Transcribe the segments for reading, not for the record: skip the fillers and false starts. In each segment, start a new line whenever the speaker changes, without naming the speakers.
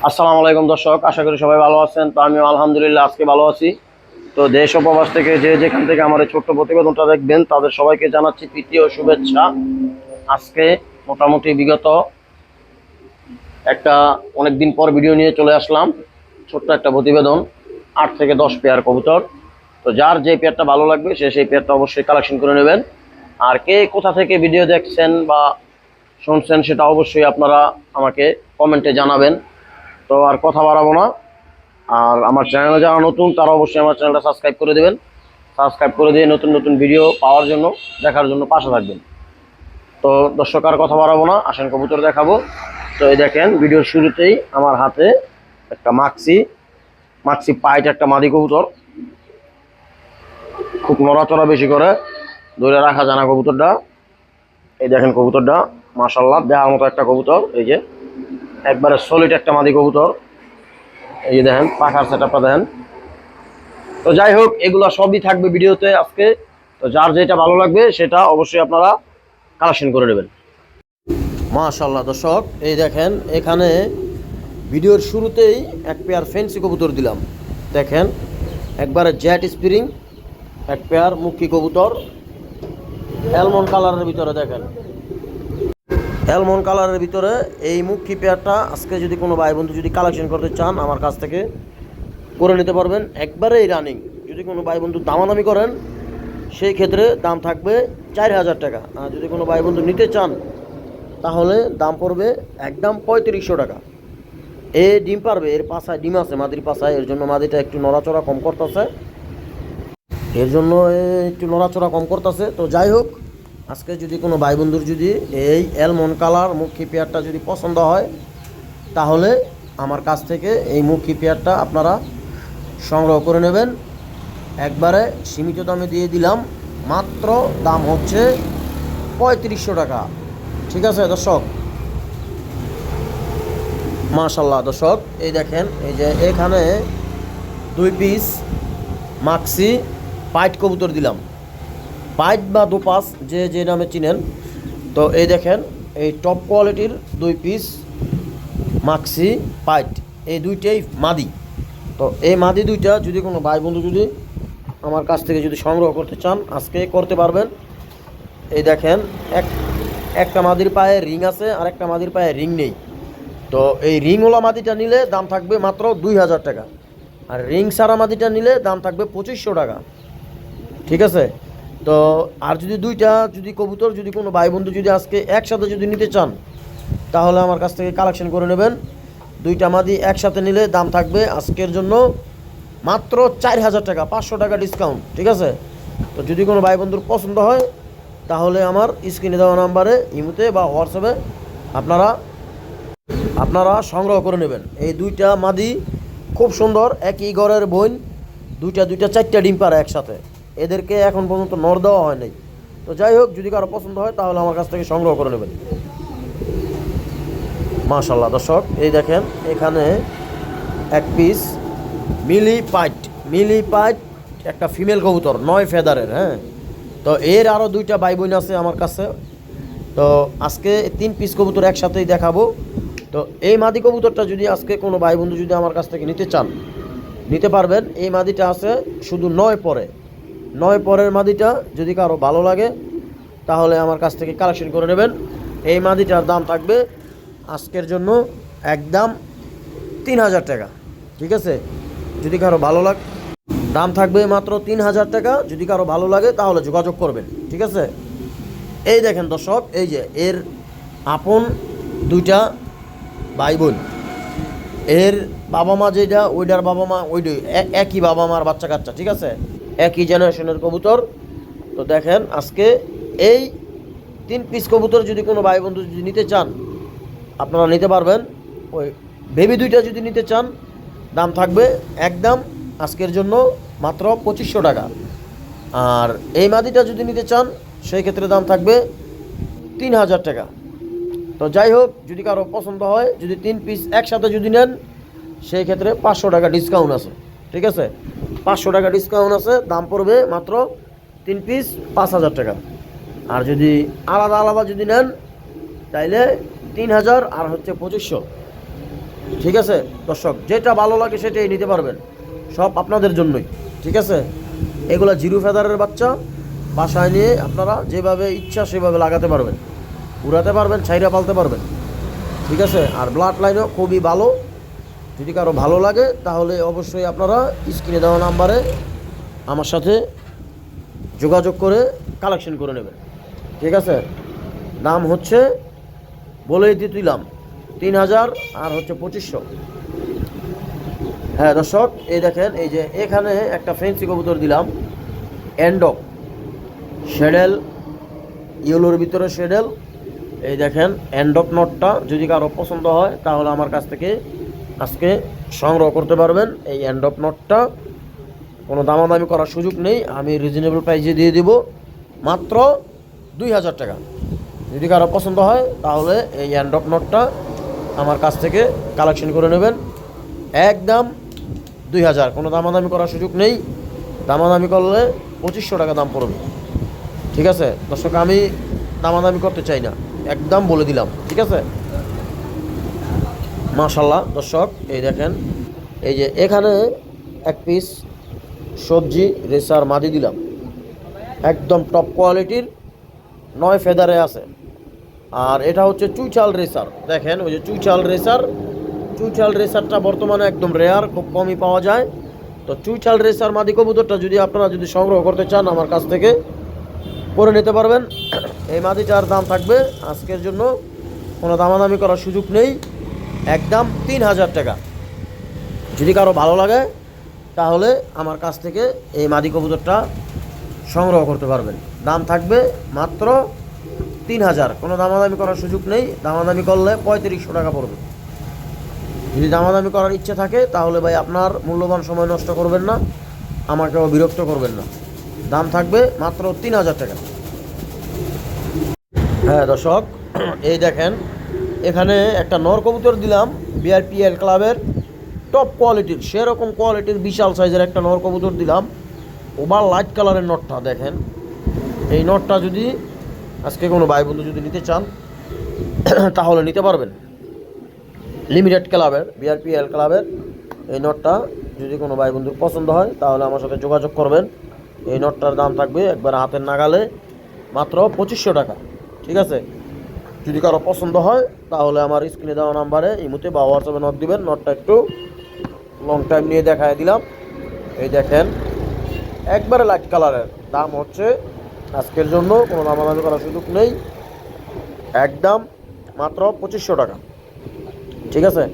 আসসালামু আলাইকুম দর্শক, আশা করি সবাই ভালো আছেন। তো আমিও আলহামদুলিল্লাহ আজকে ভালো আছি। তো দেশ ও প্রবাস থেকে যে যেখান থেকে আমার এই ছোট্ট প্রতিবেদনটা দেখবেন তাদের সবাইকে জানাচ্ছি তৃতীয় শুভেচ্ছা। আজকে মোটামুটি বিগত একটা অনেকদিন পর ভিডিও নিয়ে চলে আসলাম। ছোট্ট একটা প্রতিবেদন, 8 থেকে 10 পেয়ার কবুতর। তো যার যে পেয়ারটা ভালো লাগবে সে সেই পেয়ারটা অবশ্যই কালেকশন করে নেবেন। আর কে কোথা থেকে ভিডিও দেখছেন বা শুনছেন সেটা অবশ্যই আপনারা আমাকে কমেন্টে জানাবেন। তো আর কথা বাড়াবো না। আর আমার চ্যানেলে যারা নতুন তারা অবশ্যই আমার চ্যানেলটা সাবস্ক্রাইব করে দেবেন। সাবস্ক্রাইব করে দিয়ে নতুন নতুন ভিডিও পাওয়ার জন্য, দেখার জন্য পাশে থাকবেন। তো দর্শক আর কথা বাড়াবো না, আসেন কবুতর দেখাবো। তো এই দেখেন ভিডিওর শুরুতেই আমার হাতে একটা মাক্সি মাক্সি পাইট একটা মাদি কবুতর। খুব নড়াচড়া বেশি করে, ধরে রাখা যায় না কবুতরটা। এই দেখেন কবুতরটা মাশাআল্লাহ দেখার মতো একটা কবুতর। এই যে একবারে সলিড একটা মাদি কবুতর। এই যে দেখেন পাখার সেটআপটা দেখেন। তো যাই হোক, এগুলা সবই থাকবে ভিডিওতে আজকে। তো যার যেটা ভালো লাগবে সেটা অবশ্যই আপনারা কালেকশন করে নেবেন। মাশাআল্লাহ দর্শক, এই দেখেন এখানে ভিডিওর শুরুতেই এক পেয়ার ফেন্সি কবুতর দিলাম। দেখেন একবারে জেট স্প্রিং এক পেয়ার মুখী কবুতর, অ্যালমন্ড কালারের ভিতরে। দেখেন অ্যালমন্ড কালারের ভিতরে এই মুখী পেয়ারটা আজকে যদি কোনো ভাই বন্ধু যদি কালেকশন করতে চান আমার কাছ থেকে করে নিতে পারবেন, একবারেই রানিং। যদি কোনো ভাই বন্ধু দামাদামি করেন সেই ক্ষেত্রে দাম থাকবে 4,000 টাকা। আর যদি কোনো ভাই বন্ধু নিতে চান তাহলে দাম পড়বে একদম 3500 টাকা। এ ডিম পারবে, এর পাশায় ডিম আছে মাদির পাশায়, এর জন্য মাদিটা একটু নড়াচড়া কম করতেছে, তো যাই হোক, আজকে যদি কোনো ভাই বন্ধুর যদি এই অ্যালমন্ড কালার মুখী পেয়ারটা যদি পছন্দ হয় তাহলে আমার কাছ থেকে এই মুখী পেয়ারটা আপনারা সংগ্রহ করে নেবেন। একবারে সীমিত দামে দিয়ে দিলাম, মাত্র দাম হচ্ছে 3500 টাকা। ঠিক আছে দর্শক, মাশাআল্লাহ দর্শক, এই দেখেন এই যে এখানে 2 পিস মাক্সি পাইট কবুতর দিলাম, পাইট বা দুপাস যে যে নামে চিনেন। তো এই দেখেন এই টপ কোয়ালিটির 2 পিস মাক্সি পাইট, এই দুইটাই মাদি। তো এই মাদি দুইটা যদি কোনো ভাই বন্ধু যদি আমার কাছ থেকে যদি সংগ্রহ করতে চান আজকে করতে পারবেন। এই দেখেন একটা মাদির পায়ে রিং আছে আর একটা মাদির পায়ে রিং নেই। তো এই রিংওয়ালা মাদিটা নিলে দাম থাকবে মাত্র 2000 টাকা, আর রিং সারা মাদিটা নিলে দাম থাকবে 2500 টাকা। ঠিক আছে, তো আর যদি দুইটা যদি কবুতর যদি কোনো ভাই বন্ধু যদি আজকে একসাথে যদি নিতে চান তাহলে আমার কাছ থেকে কালেকশন করে নেবেন। দুইটা মাদি একসাথে নিলে দাম থাকবে আজকের জন্য মাত্র 4000 টাকা, 500 টাকা ডিসকাউন্ট। ঠিক আছে, তো যদি কোনো ভাই বন্ধুর পছন্দ হয় তাহলে আমার স্ক্রিনে দেওয়া নাম্বারে ইমোতে বা হোয়াটসঅ্যাপে আপনারা সংগ্রহ করে নেবেন। এই দুইটা মাদি খুব সুন্দর, একই ঘরের বোন, দুইটা 4টা ডিম পারে একসাথে। এদেরকে এখন পর্যন্ত নর দেওয়া হয় নাই। তো যাই হোক, যদি কারো পছন্দ হয় তাহলে আমার কাছ থেকে সংগ্রহ করে নেবেন। মাশাআল্লাহ দর্শক, এই দেখেন এখানে এক পিস মিলি পাইট একটা ফিমেল কবুতর 9 ফেদারের। হ্যাঁ, তো এর আরও দুইটা ভাই বোন আছে আমার কাছে। তো আজকে 3 পিস কবুতর একসাথেই দেখাবো। তো এই মাদি কবুতরটা যদি আজকে কোনো ভাই বন্ধু যদি আমার কাছ থেকে নিতে চান নিতে পারবেন। এই মাদিটা আছে শুধু 9 পরের মাদিটা যদি কারো ভালো লাগে তাহলে আমার কাছ থেকে কালেকশন করে নেবেন। এই মাদিটার দাম থাকবে আজকের জন্য একদম 3000 টাকা। ঠিক আছে, যদি কারো ভালো লাগে দাম থাকবে মাত্র 3000 টাকা। যদি কারো ভালো লাগে তাহলে যোগাযোগ করবেন। ঠিক আছে, এই দেখেন দর্শক, এই যে এর আপন দুইটা ভাই বোন, এর বাবা মা যেটা ওইটার বাবা মা ওইটাই একই বাবা মার বাচ্চা কাচ্চা। ঠিক আছে, একই জেনারেশনের কবুতর। তো দেখেন আজকে এই 3 পিস কবুতর যদি কোনো ভাই বন্ধু যদি নিতে চান আপনারা নিতে পারবেন। ওই বেবি দুইটা যদি নিতে চান দাম থাকবে একদম আজকের জন্য মাত্র 2500 টাকা। আর এই মাদিটা যদি নিতে চান সেই ক্ষেত্রে দাম থাকবে 3000 টাকা। তো যাই হোক, যদি কারো পছন্দ হয় যদি 3 পিস একসাথে যদি নেন সেই ক্ষেত্রে 500 টাকা ডিসকাউন্ট আছে। ঠিক আছে, 500 টাকা ডিসকাউন্ট আছে, দাম পড়বে মাত্র 3 পিস 5000 টাকা। আর যদি আলাদা আলাদা যদি নেন তাইলে 3000 আর হচ্ছে 2500। ঠিক আছে দর্শক, যেটা ভালো লাগে সেটাই নিতে পারবেন, সব আপনাদের জন্যই। ঠিক আছে, এগুলো জিরো ফেদারের বাচ্চা, বাসায় নিয়ে আপনারা যেভাবে ইচ্ছা সেভাবে লাগাতে পারবেন, উড়াতে পারবেন, ছাইরা পালতে পারবেন। ঠিক আছে, আর ব্লাড লাইনও খুবই ভালো। যদি কারো ভালো লাগে তাহলে অবশ্যই আপনারা স্ক্রিনে দেওয়া নাম্বারে আমার সাথে যোগাযোগ করে কালেকশন করে নেবেন। ঠিক আছে, দাম হচ্ছে বলেই দিলাম 3000 আর হচ্ছে 2500। হ্যাঁ দর্শক, এই দেখেন, এই যে এখানে একটা ফেন্সি কবুতর দিলাম, এন্ডক শেডেল, ইয়েলোর ভিতরে শেডেল। এই দেখেন এন্ডক নটটা, যদি কারো পছন্দ হয় তাহলে আমার কাছ থেকে আজকে সংগ্রহ করতে পারবেন। এই এন্ডক নটটা কোনো দামাদামি করার সুযোগ নেই, আমি রিজনেবল প্রাইসে দিয়ে দিব মাত্র 2000 টাকা। যদি কারো পছন্দ হয় তাহলে এই এন্ডক নটটা আমার কাছ থেকে কালেকশন করে নেবেন, একদম 2000, কোনো দামাদামি করার সুযোগ নেই। দামাদামি করলে 2500 টাকা দাম পড়বে। ঠিক আছে দর্শক, আমি দামাদামি করতে চাই না, একদম বলে দিলাম। ঠিক আছে, মাশাল্লাহ দর্শক, এই দেখেন, এই যে এখানে এক পিস সবজি রেসার মাদি দিলাম, একদম টপ কোয়ালিটির, 9 ফেদারে আছে। আর এটা হচ্ছে চুইচাল রেসার, দেখেন ওই যে চুইচাল রেসারটা বর্তমানে একদম রেয়ার, খুব কমই পাওয়া যায়। তো চুইচাল রেসার মাদি কবুতরটা যদি আপনারা যদি সংগ্রহ করতে চান আমার কাছ থেকে করে নিতে পারবেন। এই মাদিটার দাম থাকবে আজকের জন্য, কোনো দামাদামি করার সুযোগ নেই, একদম 3000 টাকা। যদি কারো ভালো লাগে তাহলে আমার কাছ থেকে এই মাদি কবুতরটা সংগ্রহ করতে পারবেন। দাম থাকবে মাত্র 3000, কোনো দামাদামি করার সুযোগ নেই। দামাদামি করলে 3500 টাকা পড়বে। যদি দামাদামি করার ইচ্ছে থাকে তাহলে ভাই আপনার মূল্যবান সময় নষ্ট করবেন না, আমাকেও বিরক্ত করবেন না। দাম থাকবে মাত্র 3000 টাকা। হ্যাঁ দর্শক, এই দেখেন, এখানে একটা নর কবুতর দিলাম, বিআরপিএল ক্লাবের টপ কোয়ালিটির, সেরকম কোয়ালিটির বিশাল সাইজের একটা নর কবুতর দিলাম। ওভার লাইট কালারের নটটা দেখেন। এই নটটা যদি আজকে কোনো ভাই বন্ধু যদি নিতে চান তাহলে নিতে পারবেন। লিমিটেড ক্লাবের, বিআরপিএল ক্লাবের এই নটটা যদি কোনো ভাই বন্ধুর পছন্দ হয় তাহলে আমার সাথে যোগাযোগ করবেন। এই নটটার দাম থাকবে একবার হাতের নাগালে মাত্র 2500 টাকা। ঠিক আছে, যদি কারো পছন্দ হয় তাহলে আমার স্ক্রিনে দেওয়া নাম্বারে ইমুতে বা হোয়াটসঅ্যাপে নক দিবেন। নটটা একটু লং টাইম নিয়ে দেখায় দিলাম। এই দেখেন, একবারে লাইট কালারের, দাম হচ্ছে আজকের জন্য কোনো দামাদামি করার সুযোগ নেই, একদম মাত্র 2500 টাকা। ঠিক আছে,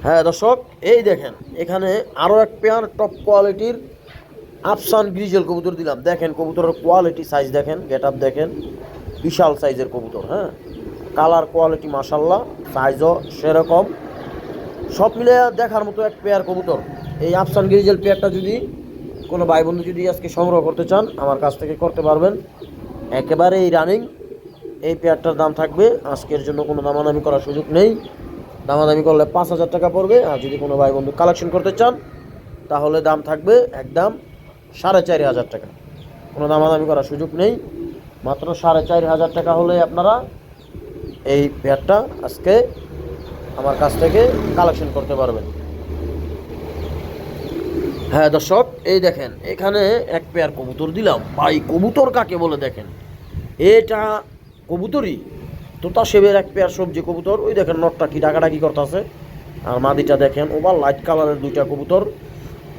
হ্যাঁ দর্শক, এই দেখেন এখানে আরও এক পেয়ার টপ কোয়ালিটির আফসান গ্রিজেল কবুতর দিলাম। দেখেন কবুতরের কোয়ালিটি, সাইজ দেখেন, গেট আপ দেখেন, বিশাল সাইজের কবুতর। হ্যাঁ, কালার কোয়ালিটি মাশাল্লাহ, সাইজও সেরকম, সব মিলে দেখার মতো এক পেয়ার কবুতর। এই আফসান গ্রিজেল পেয়ারটা যদি কোনো ভাই বন্ধু যদি আজকে সংগ্রহ করতে চান আমার কাছ থেকে করতে পারবেন, একেবারে এই রানিং। এই পেয়ারটার দাম থাকবে আজকের জন্য, কোনো দামাদামি করার সুযোগ নেই। দামাদামি করলে 5000 টাকা পড়বে। আর যদি কোনো ভাই বন্ধু কালেকশন করতে চান তাহলে দাম থাকবে একদম 4500 টাকা, কোনো দামাদামি করার সুযোগ নেই। মাত্র 4500 টাকা হলে আপনারা এই পেয়ারটা আজকে আমার কাছ থেকে কালেকশন করতে পারবেন। হ্যাঁ দর্শক, এই দেখেন এখানে এক পেয়ার কবুতর দিলাম। ভাই কবুতর কাকে বলে দেখেন, এটা কবুতরই, তোতা সেবের এক পেয়ার সবজি কবুতর। ওই দেখেন নটটা কি ডাকাডাকি করতেছে, আর মাদিটা দেখেন ওভার লাইট কালারের দুইটা কবুতর।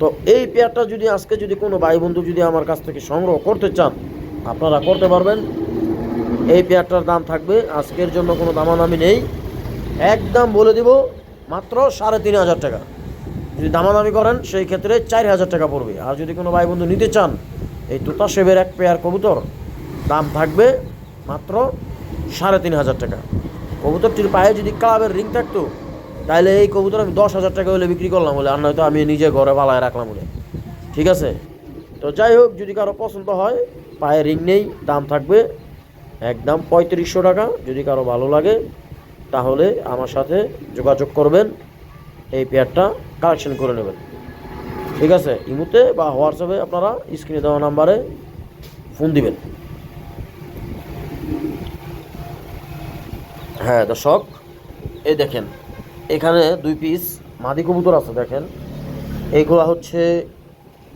তো এই পেয়ারটা যদি আজকে যদি কোনো ভাই বন্ধু যদি আমার কাছ থেকে সংগ্রহ করতে চান আপনারা করতে পারবেন। এই পেয়ারটার দাম থাকবে আজকের জন্য, কোনো দামাদামি নেই, একদম বলে দিব মাত্র 3500 টাকা। যদি দামাদামি করেন সেই ক্ষেত্রে 4000 টাকা পড়বে। আর যদি কোনো ভাই বন্ধু নিতে চান এই তোতা সেবের এক পেয়ার কবুতর, দাম থাকবে মাত্র 3500 টাকা। কবুতরটির পায়ে যদি ক্লাবের রিং থাকতো তাহলে এই কবুতর আমি 10,000 টাকা হলে বিক্রি করলাম বলে, আর নয়তো আমি নিজে ঘরে পালায় রাখলাম বলে। ঠিক আছে, তো যাই হোক, যদি কারো পছন্দ হয়, পায়ে রিং নেই, দাম থাকবে একদম 3500 টাকা। যদি কারো ভালো লাগে তাহলে আমার সাথে যোগাযোগ করবেন, এই পেয়ারটা কালেকশন করে নেবেন। ঠিক আছে, ইমুতে বা হোয়াটসঅ্যাপে আপনারা স্ক্রিনে দেওয়া নাম্বারে ফোন দিবেন। হ্যাঁ দর্শক, এই দেখেন এখানে 2 পিস মাদি কবুতর আছে দেখেন। এইগুলা হচ্ছে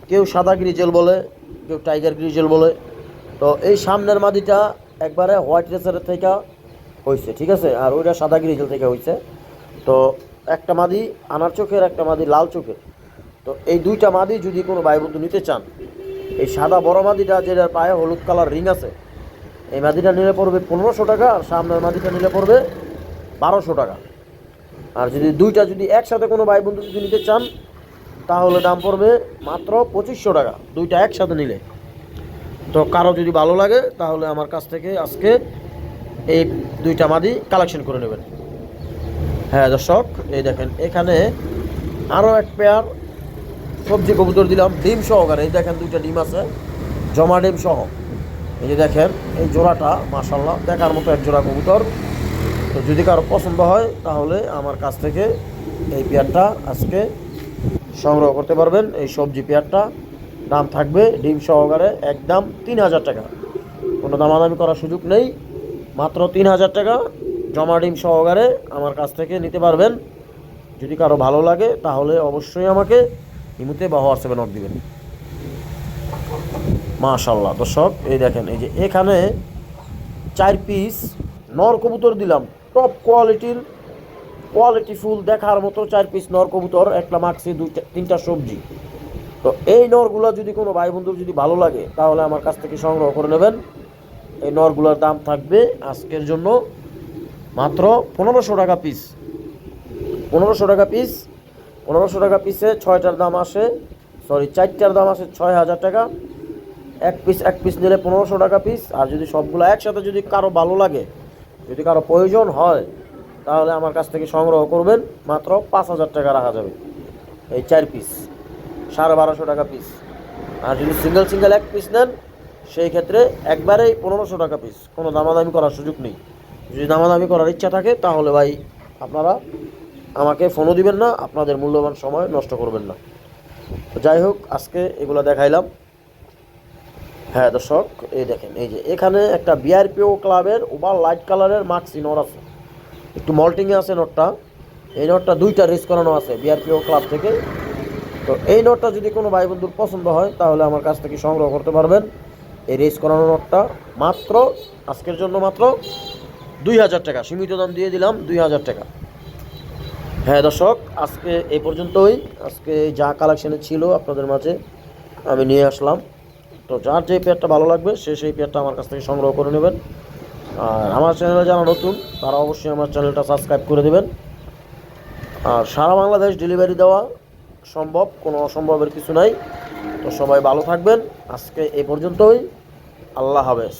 কেউ সাদা গ্রিজেল বলে, কেউ টাইগার গ্রিজেল বলে। তো এই সামনের মাদিটা একবারে হোয়াইট রেসারের থেকে হয়েছে, ঠিক আছে, আর ওইটা সাদা গ্রিজেল থেকে হয়েছে। তো একটা মাদি আনার চোখের, একটা মাদি লাল চোখের। তো এই দুইটা মাদি যদি কোনো ভাই বন্ধু নিতে চান, এই সাদা বড় মাদিটা যেটার পায়ে হলুদ কালার রিং আছে, এই মাদিটা নিলে পড়বে 1500 টাকা, আর সামনের মাদিটা নিলে পড়বে 1200 টাকা। আর যদি দুইটা যদি একসাথে কোনো ভাই বন্ধু যদি নিতে চান, তাহলে দাম পড়বে মাত্র 2500 টাকা, দুইটা একসাথে নিলে। তো কারো যদি ভালো লাগে তাহলে আমার কাছ থেকে আজকে এই দুইটা মাদি কালেকশন করে নেবেন। হ্যাঁ দর্শক, এই দেখেন এখানে আরও এক পেয়ার সবজি কবুতর দিলাম ডিম সহকারে। এই দেখেন দুইটা ডিম আছে, জমা ডিম সহ। এই যে দেখেন এই জোড়াটা মাশাআল্লাহ দেখার মতো এক জোড়া কবুতর। তো যদি কারো পছন্দ হয় তাহলে আমার কাছ থেকে এই পেয়ারটা আজকে সংগ্রহ করতে পারবেন। এই সবজি পেয়ারটা দাম থাকবে ডিম সহকারে একদম 3000 টাকা, কোনো দামাদামি করার সুযোগ নেই, মাত্র 3000 টাকা জমা ডিম সহকারে আমার কাছ থেকে নিতে পারবেন। যদি কারো ভালো লাগে তাহলে অবশ্যই আমাকে ইমুতে বা হোয়াটসঅ্যাপে নক দিবেন। মাশাআল্লাহ দর্শক, এই দেখেন এই যে এখানে 4 পিস নর কবুতর দিলাম, টপ কোয়ালিটির, কোয়ালিটিফুল দেখার মতো 4 পিস নর কবুতর, একটা মাক্সি, 3টা সবজি। তো এই নরগুলো যদি কোনো ভাই বন্ধুর যদি ভালো লাগে তাহলে আমার কাছ থেকে সংগ্রহ করে নেবেন। এই নরগুলোর দাম থাকবে আজকের জন্য মাত্র 1500 টাকা পিস। 1500 টাকা পিস, 1500 টাকা পিসে 6টার দাম আসে, সরি 4টার দাম আসে 6000 টাকা। এক পিস নিলে 1500 টাকা পিস। আর যদি সবগুলো একসাথে যদি কারো ভালো লাগে, যদি কারো প্রয়োজন হয়, তাহলে আমার কাছ থেকে সংগ্রহ করবেন, মাত্র 5000 টাকা রাখা যাবে এই 4 পিস, 1250 টাকা পিস। আর যদি সিঙ্গেল এক পিস নেন সেই ক্ষেত্রে একবারেই 1500 টাকা পিস, কোনো দামাদামি করার সুযোগ নেই। যদি দামাদামি করার ইচ্ছা থাকে তাহলে ভাই আপনারা আমাকে ফোনও দিবেন না, আপনাদের মূল্যবান সময় নষ্ট করবেন না। তো যাই হোক, আজকে এগুলো দেখাইলাম। হ্যাঁ দর্শক, এই দেখেন এই যে এখানে একটা বিআরপিও ক্লাবের ওভার লাইট কালারের মাক্সি নর আছে, একটু মল্টিংয়ে আছে নটটা। এই নটটা 2টা রেস করানো আছে বিআরপিও ক্লাব থেকে। তো এই নটটা যদি কোনো ভাই বন্ধুর পছন্দ হয় তাহলে আমার কাছ থেকে সংগ্রহ করতে পারবেন। এই রেস করানো নটটা মাত্র আজকের জন্য মাত্র 2000 টাকা, সীমিত দাম দিয়ে দিলাম 2000 টাকা। হ্যাঁ দর্শক, আজকে এই পর্যন্তই। আজকে যা কালেকশানে ছিল আপনাদের মাঝে আমি নিয়ে আসলাম। তো যার যে পেয়ারটা ভালো লাগবে সেই পেয়ারটা আমার কাছ থেকে সংগ্রহ করে নেবেন। আর আমার চ্যানেলে যারা নতুন তারা অবশ্যই আমার চ্যানেলটা সাবস্ক্রাইব করে দেবেন। আর সারা বাংলাদেশ ডেলিভারি দেওয়া সম্ভব, কোনো অসম্ভবের কিছু নাই। তো সবাই ভালো থাকবেন। আজকে এই পর্যন্তই, আল্লাহ হাফেজ।